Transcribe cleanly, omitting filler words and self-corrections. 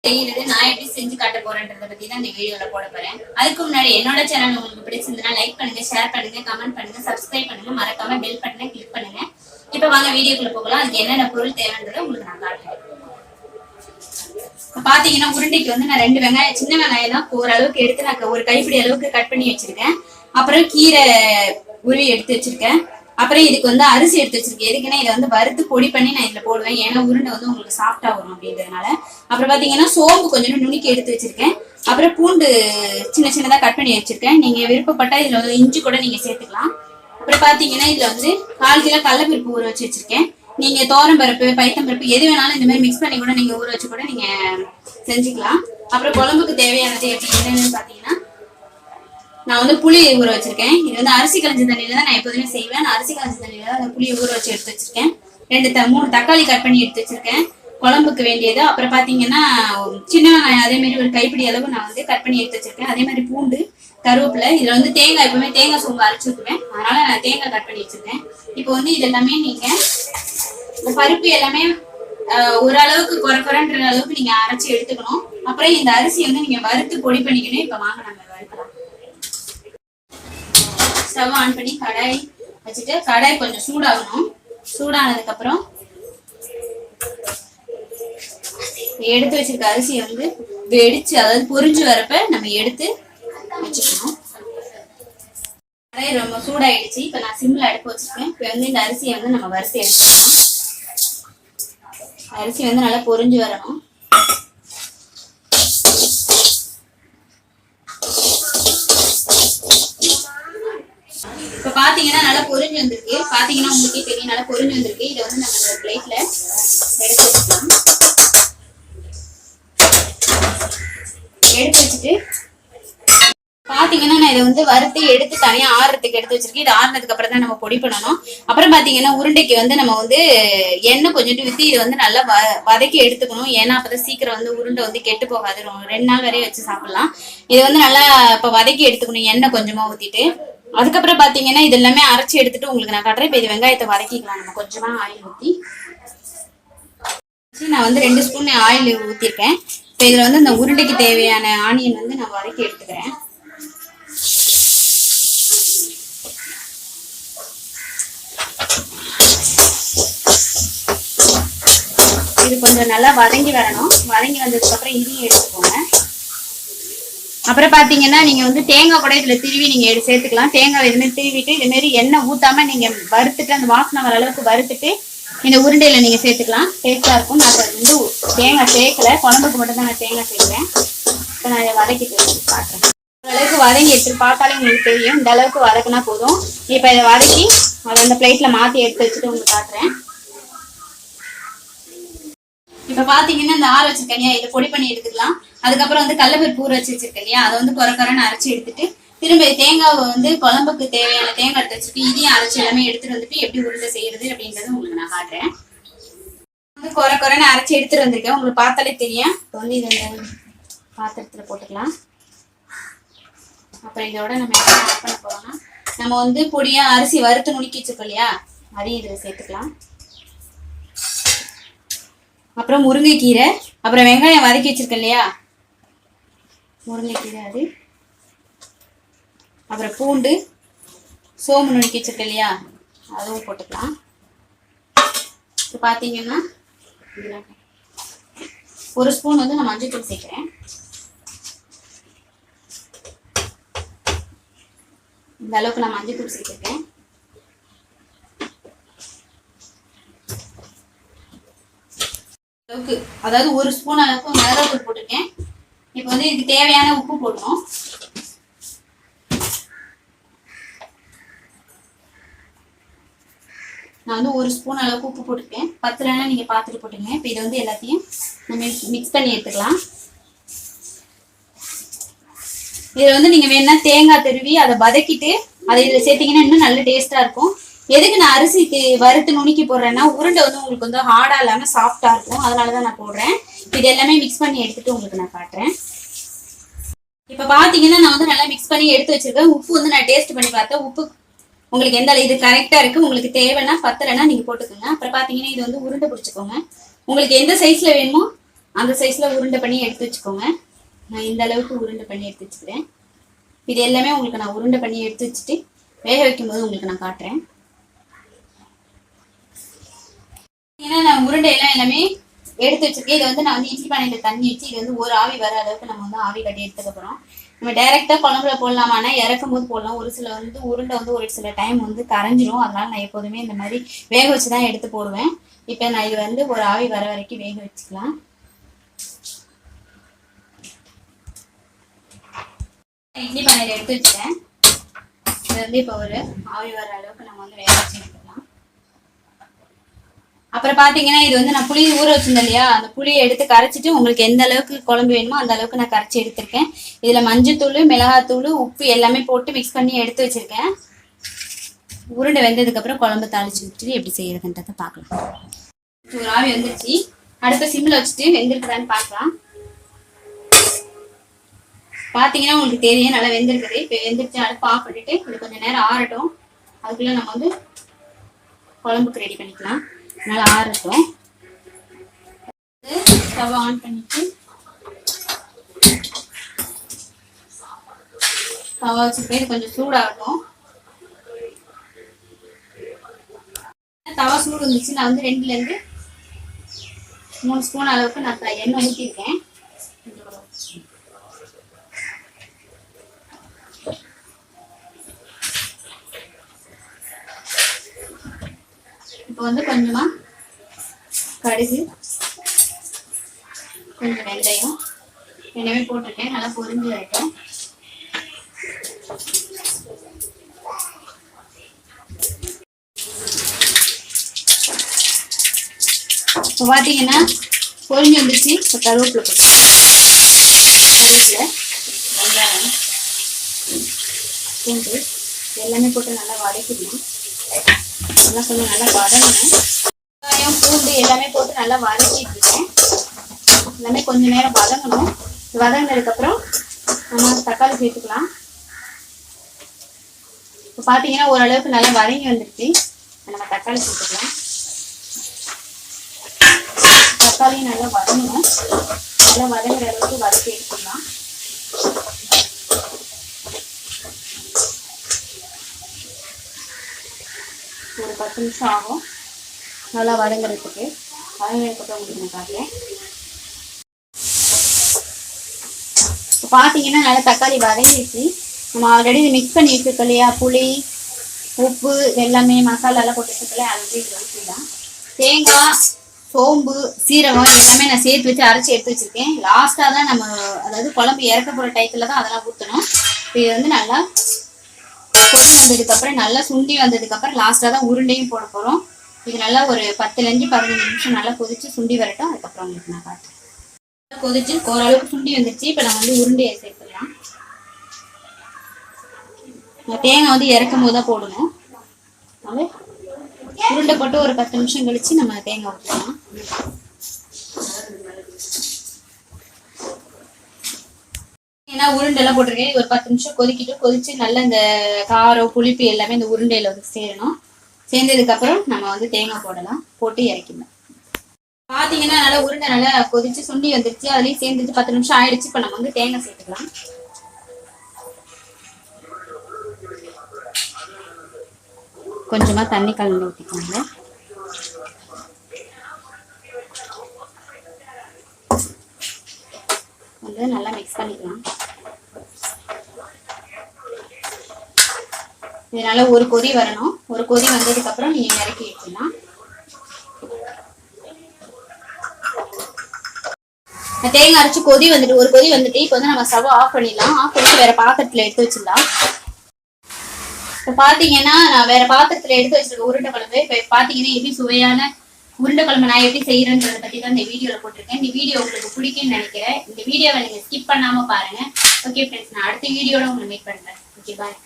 செய்யறது நான் எப்படி செஞ்சு காட்ட போறேன்றத பத்தி தான் இந்த வீடியோல போட போறேன். அதுக்கு முன்னாடி என்னோட சேனல் உங்களுக்கு பிடிச்சிருந்தா லைக் பண்ணுங்க, ஷேர் பண்ணுங்க, கமெண்ட் பண்ணுங்க, சப்ஸ்கிரைப் பண்ணுங்க, மறக்காம பெல் பட்டனை கிளிக் பண்ணுங்க. இப்ப வாங்க வீடியோக்குள்ள போகலாம். அதுக்கு என்னென்ன பொருள் தேவைன்றதை உங்களுக்கு நான் காட்டுறேன். பாத்தீங்கன்னா உருண்டைக்கு வந்து நான் 2 வெங்காயம், சின்ன வெங்காயம் தான் ஓரளவுக்கு எடுத்து நான் ஒரு கைப்பிடி அளவுக்கு கட் பண்ணி வச்சிருக்கேன். அப்புறம் கீரை உருவி எடுத்து வச்சிருக்கேன். அப்புறம் இதுக்கு வந்து அரிசி எடுத்து வச்சிருக்கேன். எதுக்குன்னா இதை வந்து வறுத்து பொடி பண்ணி நான் இதுல போடுவேன். ஏன்னா உருண்டை வந்து உங்களுக்கு சாஃப்டா வரும் அப்படின்றதுனால. அப்புறம் பாத்தீங்கன்னா சோம்பு கொஞ்சம் நுணுக்கி எடுத்து வச்சிருக்கேன். அப்புறம் பூண்டு சின்ன சின்னதா கட் பண்ணி வச்சிருக்கேன். நீங்க விருப்பப்பட்டா இதுல வந்து இஞ்சி கூட நீங்க சேர்த்துக்கலாம். அப்புறம் பாத்தீங்கன்னா இதுல வந்து 1/4 கிலோ கடலைப்பருப்பு ஊற வச்சு வச்சிருக்கேன். நீங்க தோரம் பருப்பு, பைத்தம் பருப்பு எது வேணாலும் இந்த மாதிரி மிக்ஸ் பண்ணி கூட நீங்க ஊற வச்சு கூட நீங்க செஞ்சுக்கலாம். அப்புறம் குழம்புக்கு தேவையானது எப்படி என்னன்னு பாத்தீங்கன்னா நான் வந்து புளி ஊற வச்சிருக்கேன். இது வந்து அரிசி களைஞ்ச தண்ணியில தான் நான் எப்போதுமே செய்வேன். நான் அரிசி களைஞ்ச தண்ணியில தான் அந்த புளியை ஊற வச்சு எடுத்து வச்சிருக்கேன். 3 தக்காளி கட் பண்ணி எடுத்து வச்சிருக்கேன் குழம்புக்கு வேண்டியது. அப்புறம் பாத்தீங்கன்னா சின்ன வெங்காயம் அதே மாதிரி ஒரு கைப்பிடி அளவு நான் வந்து கட் பண்ணி எடுத்து வச்சிருக்கேன். அதே மாதிரி பூண்டு, கருவேப்பிலை. இதுல வந்து தேங்காய் எப்பவுமே தேங்காய் சோம்பு அரைச்சு ஊற்றுவேன். அதனால நான் தேங்காய் கட் பண்ணி வச்சிருக்கேன். இப்போ வந்து இது எல்லாமே நீங்க இந்த பருப்பு எல்லாமே ஓரளவுக்கு குறைன்ற அளவுக்கு நீங்க அரைச்சி எடுத்துக்கணும். அப்புறம் இந்த அரிசியை வந்து நீங்க வறுத்து பொடி பண்ணிக்கணும். இப்ப வாங்க நம்ம வறுக்கலாம். ஸ்டவ் ஆன் பண்ணி கடாய் வச்சுட்டு கடாய் கொஞ்சம் சூடாகணும். சூடானதுக்கு அப்புறம் எடுத்து வச்சிருக்க அரிசியை வந்து வெடிச்சு, அதாவது பொரிஞ்சு வரப்ப நம்ம எடுத்து வச்சுக்கணும். கடாய் ரொம்ப சூடாயிடுச்சு. இப்ப நான் சிம்ல அடுப்பு வச்சிருக்கேன். இப்ப வந்து இந்த அரிசியை வந்து நம்ம வறுத்து எடுத்துக்கலாம். அரிசி வந்து நல்லா பொரிஞ்சு வரணும். இப்ப பாத்தீங்கன்னா நல்லா பொரிஞ்சு வந்திருக்கு. பாத்தீங்கன்னா உங்களுக்கே தெரியும் நல்லா பொரிஞ்சு வந்திருக்கு. இதை வந்து நம்ம இந்த பிளேட்ல எடுத்து வச்சுக்கலாம். எடுத்து வச்சுட்டு பாத்தீங்கன்னா நான் இதை வந்து வறுத்து எடுத்து தனியா ஆறுறதுக்கு எடுத்து வச்சிருக்கேன். இது ஆறுனதுக்கு அப்புறம் தான் நம்ம பொடி பண்ணணும். அப்புறம் பாத்தீங்கன்னா உருண்டைக்கு வந்து நம்ம வந்து எண்ணெய் கொஞ்சம் ஊற்றி இதை வந்து நல்லா வதக்கி எடுத்துக்கணும். ஏன்னா அப்பதான் சீக்கிரம் வந்து உருண்டை வந்து கெட்டு போகாது. 2 நாள் வரையும் வச்சு சாப்பிடலாம். இதை வந்து நல்லா இப்ப வதக்கி எடுத்துக்கணும் எண்ணெய் கொஞ்சமா ஊத்திட்டு. அதுக்கப்புறம் பாத்தீங்கன்னா இது எல்லாமே அரைச்சி எடுத்துட்டு உங்களுக்கு நான் காட்டுறேன். இப்ப இது வெங்காயத்தை வதக்கிக்கலாம். நம்ம கொஞ்சமா ஆயில் ஊத்தி நான் வந்து 2 ஸ்பூன் ஆயில் ஊத்திருக்கேன். இப்ப இதுல வந்து இந்த உருண்டைக்கு தேவையான ஆனியன் வந்து நான் வதக்கி எடுத்துக்கிறேன். இது கொஞ்சம் நல்லா வதங்கி வரணும். வதங்கி வந்ததுக்கு அப்புறம் இதையும் எடுத்துக்கோங்க. அப்புறம் பாத்தீங்கன்னா நீங்க வந்து தேங்காய் கூட இதுல திருவி நீங்க சேர்த்துக்கலாம். தேங்காய் எதுவுமே திருவிட்டு இது மாதிரி எண்ணெய் ஊத்தாம நீங்க வறுத்துட்டு அந்த வாசனை வர அளவுக்கு வறுத்துட்டு இந்த உருண்டையில நீங்க சேர்த்துக்கலாம். டேஸ்டா இருக்கும். நான் வந்து தேங்காய் சேர்க்கல, குழம்புக்கு மட்டும் தான் நான் தேங்காய் சேர்க்கிறேன். இப்ப நான் இதை வதக்கிட்டு காட்டுறேன். அளவுக்கு வதங்கி எடுத்து பார்த்தாலே உங்களுக்கு தெரியும். இந்த அளவுக்கு வதக்குனா போதும். இப்ப இதை வதக்கி அதை அந்த பிளேட்ல மாத்தி எடுத்து வச்சுட்டு உங்களுக்கு காட்டுறேன். இப்ப பாத்தீங்கன்னா இந்த ஆற வச்சிருக்கேன், இதை பொடி பண்ணி எடுத்துக்கலாம். அதுக்கப்புறம் வந்து கடலைப்பருப்பு ஊற வச்சு வச்சிருக்கேன் இல்லையா, அதை வந்து குறைன்னு அரைச்சி எடுத்துட்டு திரும்ப தேங்காவை வந்து குழம்புக்கு தேவையான தேங்காய் எடுத்து வச்சுட்டு இதையும் அரைச்சி எல்லாமே எடுத்துட்டு வந்துட்டு எப்படி உருண்டை செய்யறது அப்படின்றத உங்களுக்கு நான் காட்டுறேன். வந்து குறைன்னு அரைச்சி எடுத்துட்டு வந்திருக்கேன். உங்களுக்கு பார்த்தாலே தெரியும். இப்போ வந்து இதை இந்த பாத்திரத்துல போட்டுக்கலாம். அப்புறம் இதோட நம்ம என்ன ஆட் பண்ண போறோம்னா நம்ம வந்து பொடியா அரிசி வறுத்து நுணுக்கி வச்சிருக்கோம் இல்லையா, அதையும் இதுல சேர்த்துக்கலாம். அப்புறம் முருங்கைக்கீரை, அப்புறம் வெங்காயம் வதக்கி வச்சிருக்கேன் இல்லையா முருங்கைக்கீரை, அது அப்புறம் பூண்டு, சோம்பு நுணுக்கி வச்சிருக்கேன் இல்லையா அதுவும் போட்டுக்கலாம். இப்போ பார்த்தீங்கன்னா 1 ஸ்பூன் வந்து நான் மஞ்சள் தூள் சேர்க்கிறேன். இந்த அளவுக்கு நான் மஞ்சள் தூள் சேர்த்திருக்கேன். அளவுக்கு அதாவது 1 ஸ்பூன் அளவுக்கு மிளகாத்தூள் போட்டிருக்கேன். இப்போ வந்து இதுக்கு தேவையான உப்பு போடணும். நான் வந்து 1 ஸ்பூன் அளவுக்கு உப்பு போட்டிருக்கேன். 10 நீங்க பார்த்துட்டு போட்டுங்க. இப்போ இதை வந்து எல்லாத்தையும் நம்ம மிக்ஸ் பண்ணி எடுத்துக்கலாம். இதில் வந்து நீங்க வேணா தேங்காய் திருவி அதை வதக்கிட்டு அதை இதில் சேர்த்தீங்கன்னா இன்னும் நல்ல டேஸ்டா இருக்கும். எதுக்கு நான் அரிசிக்கு வறுத்து நுணுக்கி போடுறேன்னா உருண்டை வந்து உங்களுக்கு வந்து ஹார்டா இல்லாம சாஃப்டா இருக்கும். அதனாலதான் நான் போடுறேன். இது எல்லாமே மிக்ஸ் பண்ணி எடுத்துட்டு உங்களுக்கு நான் காட்டுறேன். இப்ப பாத்தீங்கன்னா நான் வந்து நல்லா மிக்ஸ் பண்ணி எடுத்து வச்சிருக்கேன். உப்பு வந்து நான் டேஸ்ட் பண்ணி பார்த்தேன். உப்பு உங்களுக்கு எந்த இது கரெக்டா இருக்கு. உங்களுக்கு தேவைன்னா 10 நீங்க போட்டுக்கோங்க. அப்புறம் பாத்தீங்கன்னா இது வந்து உருண்டை பிடிச்சிக்கோங்க. உங்களுக்கு எந்த சைஸ்ல வேணுமோ அந்த சைஸ்ல உருண்டை பண்ணி எடுத்து வச்சுக்கோங்க. நான் இந்த அளவுக்கு உருண்டை பண்ணி எடுத்து வச்சுக்கிறேன். இது எல்லாமே உங்களுக்கு நான் உருண்டை பண்ணி எடுத்து வச்சுட்டு வேக வைக்கும் போது உங்களுக்கு நான் காட்டுறேன். ஏன்னா நான் உருண்டையெல்லாம் எல்லாமே எடுத்து வச்சிருக்கேன். இதை வந்து நான் வந்து இட்லி பானையில தண்ணி வச்சு இது வந்து ஒரு ஆவி வர அளவுக்கு நம்ம வந்து ஆவி கட்டி எடுத்துக்கப்புறம் நம்ம டைரெக்டாக குழம்புல போடலாமான்னா இறக்கும் போது போடலாம். ஒரு சில வந்து உருண்டை வந்து ஒரு சில டைம் வந்து கரைஞ்சிரும். அதனால நான் எப்போதுமே இந்த மாதிரி வேக வச்சு தான் எடுத்து போடுவேன். இப்போ நான் இது வந்து ஒரு ஆவி வர வரைக்கும் வேக வச்சுக்கலாம். இட்லி பானையில எடுத்து வச்சுட்டேன். இது வந்து இப்போ ஒரு ஆவி வர அளவுக்கு நம்ம வந்து வேக வச்சு எடுத்துக்கலாம். அப்புறம் பாத்தீங்கன்னா இது வந்து நான் புளி ஊற வச்சிருந்தேன் இல்லையா, அந்த புளியை எடுத்து கரைச்சிட்டு உங்களுக்கு எந்த அளவுக்கு குழம்பு வேணுமோ அந்த அளவுக்கு நான் கரைச்சி எடுத்திருக்கேன். இதுல மஞ்சத்தூள், மிளகாத்தூள், உப்பு எல்லாமே போட்டு மிக்ஸ் பண்ணி எடுத்து வச்சிருக்கேன். உருண்டை வெந்ததுக்கு அப்புறம் குழம்பு தாளிச்சு விட்டுட்டு எப்படி செய்யறதுன்றத பார்க்கலாம். ஒரு ஆவி வந்துருச்சு. அடுத்த சிம்ல வச்சுட்டு வெந்திருக்குதான்னு பார்க்கலாம். பாத்தீங்கன்னா உங்களுக்கு தெரியும் நல்லா வெந்திருக்குது. இப்போ வெந்திருச்சு. அடுப்பு ஆஃப் பண்ணிட்டு இது கொஞ்சம் நேரம் ஆறட்டும். அதுக்குள்ள நம்ம வந்து குழம்புக்கு ரெடி பண்ணிக்கலாம். நல்லா ஆறட்டும். ஸ்டவ் ஆன் பண்ணிட்டு தவா வச்சுட்டு இது கொஞ்சம் சூடாகட்டும். தவா சூடு வந்துச்சு. நான் வந்து 2 ல 3 ஸ்பூன் அளவுக்கு நான் எண்ணெய் ஊற்றிருக்கேன். இப்போ வந்து கொஞ்சமா கடுகு, கொஞ்சம் வெந்தயம் எல்லாமே போட்டுருக்கேன். நல்லா பொரிஞ்சு வரட்டும். இப்போ பார்த்தீங்கன்னா பொரிஞ்சு வந்துச்சு. இப்போ கருவேப்பிலை போட்டு கருவேப்பிலை, வெங்காயம், பூண்டு எல்லாமே போட்டு நல்லா வதக்கிடணும். எல்லாம் கொஞ்சம் நல்லா வதங்கணும். வெங்காயம், பூண்டு எல்லாமே போட்டு நல்லா வதக்கிட்டு இருக்கேன். எல்லாமே கொஞ்சம் நேரம் வதங்கணும். வதங்கினதுக்கப்புறம் நம்ம தக்காளி சேர்த்துக்கலாம். இப்போ பார்த்தீங்கன்னா ஓரளவுக்கு நல்லா வதங்கி வந்துருச்சு. நம்ம தக்காளி சேர்த்துக்கலாம். தக்காளியும் நல்லா வதங்கணும். நல்லா வதங்குற அளவுக்கு வதக்கி எடுத்துக்கலாம். ஒரு 10 நிமிஷம் ஆகும் நல்லா வதங்குறதுக்கு. வதங்குறதுக்கு உங்களுக்கு நான் காட்டுறேன். இப்போ பார்த்தீங்கன்னா நல்லா தக்காளி வதங்கிடுச்சு. நம்ம ஆல்ரெடி மிக்ஸ் பண்ணி வச்சுருக்கோம் இல்லையா, புளி, உப்பு எல்லாமே மசாலாலாம் போட்டு வச்சுருக்கல, அது வந்து இதில் ஊற்றிடலாம். தேங்காய், சோம்பு, சீரகம் எல்லாமே நான் சேர்த்து வச்சு அரைச்சி எடுத்து வச்சுருக்கேன். லாஸ்ட்டாக தான் நம்ம அதாவது குழம்பு இறக்க போகிற டைத்தில் தான் அதெல்லாம் ஊற்றணும். இது வந்து நல்லா கொதி வந்ததுக்கப்புறம் நல்லா சுண்டி வந்ததுக்கப்புறம் லாஸ்ட்டாக தான் உருண்டையும் போட போகிறோம். இது நல்லா ஒரு 10 ல 15 நிமிஷம் நல்லா கொதிச்சு சுண்டி வரட்டும். அதுக்கப்புறம் உங்களுக்கு நான் காட்டுறேன். கொதிச்சு ஓரளவுக்கு சுண்டி வந்துருச்சு. இப்போ நம்ம வந்து உருண்டையை சேர்த்துக்கலாம். தேங்காய் வந்து இறக்கும் போது தான் போடணும். அது உருண்டை போட்டு ஒரு 10 நிமிஷம் கழிச்சு நம்ம தேங்காய் ஊற்றலாம். ஏன்னா உருண்டெல்லாம் போட்டிருக்கேன். ஒரு 10 நிமிஷம் கொதிச்சு நல்ல இந்த காரம், புளிப்பு எல்லாமே இந்த உருண்டையில வந்து சேரணும். சேர்ந்ததுக்கு அப்புறம் நம்ம வந்து தேங்காய் போடலாம். போட்டு இறக்கிடலாம். பாத்தீங்கன்னா நல்லா உருண்டை நல்லா கொதிச்சு சுண்டி வந்துருச்சு. அதுலயும் சேர்ந்துட்டு 10 நிமிஷம் ஆயிடுச்சு. இப்ப நம்ம வந்து தேங்காய் சேர்த்துக்கலாம். கொஞ்சமா தண்ணி கலந்து ஊற்றிக்கோங்க. வந்து நல்லா மிக்ஸ் பண்ணிக்கலாம். இதனால ஒரு கொதி வரணும். ஒரு கொதி வந்ததுக்கு அப்புறம் நீங்க இறக்கி வச்சிடலாம். தேங்காய் அரைச்சு கொதி வந்துட்டு ஒரு கொதி வந்துட்டு இப்போ வந்து நம்ம ஸ்டவ் ஆஃப் பண்ணிடலாம். ஆஃப் பண்ணிட்டு வேற பாத்திரத்துல எடுத்து வச்சிடலாம். இப்போ பாத்தீங்கன்னா நான் வேற பாத்திரத்துல எடுத்து வச்சிருக்க உருண்டை குழம்பு. இப்போ பாத்தீங்கன்னா எப்படி சுவையான உருண்டை குழம்பு நான் எப்படி செய்யறேன்றதை பத்தி தான் இந்த வீடியோல போட்டிருக்கேன். இந்த வீடியோ உங்களுக்கு பிடிக்கும்னு நினைக்கிறேன். இந்த வீடியோவை நீங்க ஸ்கிப் பண்ணாம பாருங்க. ஓகே ஃப்ரெண்ட்ஸ், நான் அடுத்த வீடியோட உங்களை மீட் பண்றேன். ஓகே, பாய்.